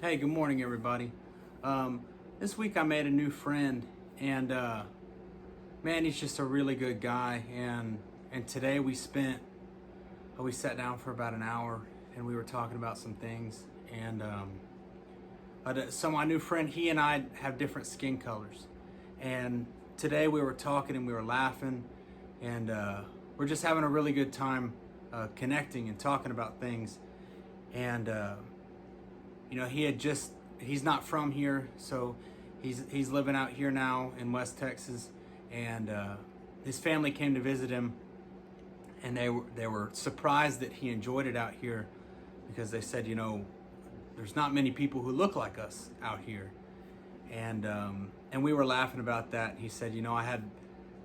Hey, good morning, everybody. This week I made a new friend, and man, he's just a really good guy. And today we sat down for about an hour, and we were talking about some things. And so my new friend, he and I have different skin colors, and today we were talking and we were laughing, and we're just having a really good time connecting and talking about things. And he's not from here, so he's living out here now in West Texas, and his family came to visit him, and they were surprised that he enjoyed it out here, because they said, there's not many people who look like us out here, and we were laughing about that. He said,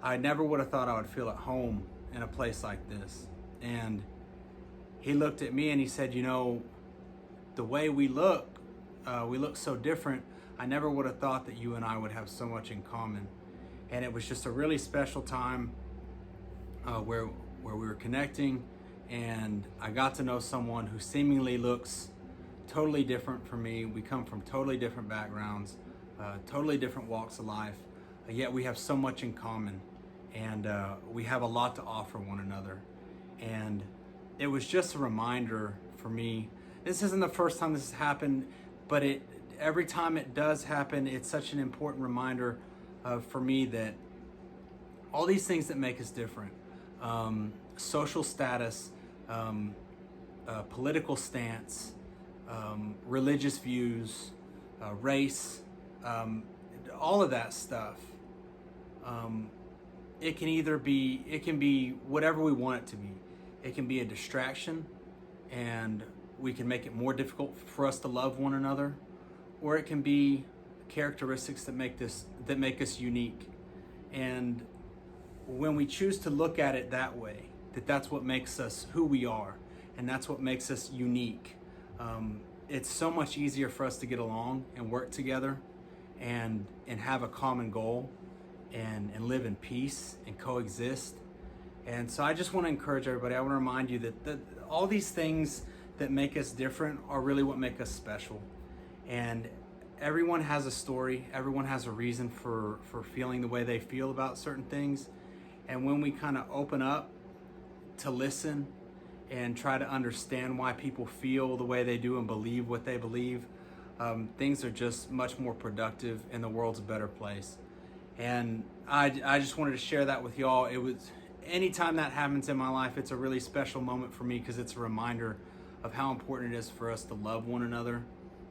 I never would have thought I would feel at home in a place like this. And he looked at me and he said, the way we look so different. I never would have thought that you and I would have so much in common. And it was just a really special time where we were connecting, and I got to know someone who seemingly looks totally different from me. We come from totally different backgrounds, totally different walks of life, yet we have so much in common, and we have a lot to offer one another. And it was just a reminder for me. This isn't the first time this has happened, but every time it does happen, it's such an important reminder for me that all these things that make us different, social status, political stance, religious views, race, all of that stuff, it can be whatever we want it to be. It can be a distraction, and we can make it more difficult for us to love one another, or it can be characteristics that make us unique. And when we choose to look at it that way, that's what makes us who we are, and that's what makes us unique, it's so much easier for us to get along and work together and have a common goal and live in peace and coexist. And so I just want to encourage everybody. I want to remind you that all these things that make us different are really what make us special. And everyone has a story. Everyone has a reason for feeling the way they feel about certain things. And when we kind of open up to listen and try to understand why people feel the way they do and believe what they believe, things are just much more productive, and the world's a better place. And I just wanted to share that with y'all. Anytime that happens in my life, it's a really special moment for me, because it's a reminder of how important it is for us to love one another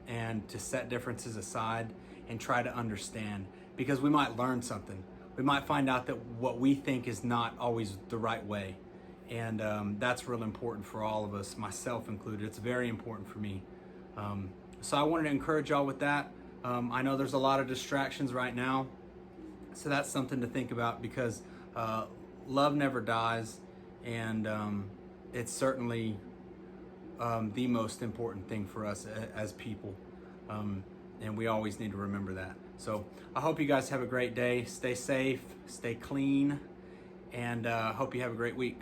and to set differences aside and try to understand, because we might learn something. We might find out that what we think is not always the right way. And that's real important for all of us, myself included. It's very important for me. So I wanted to encourage y'all with that. I know there's a lot of distractions right now, so that's something to think about, because love never dies, and it's certainly the most important thing for us as people, and we always need to remember that. So I hope you guys have a great day. Stay safe, stay clean, and hope you have a great week.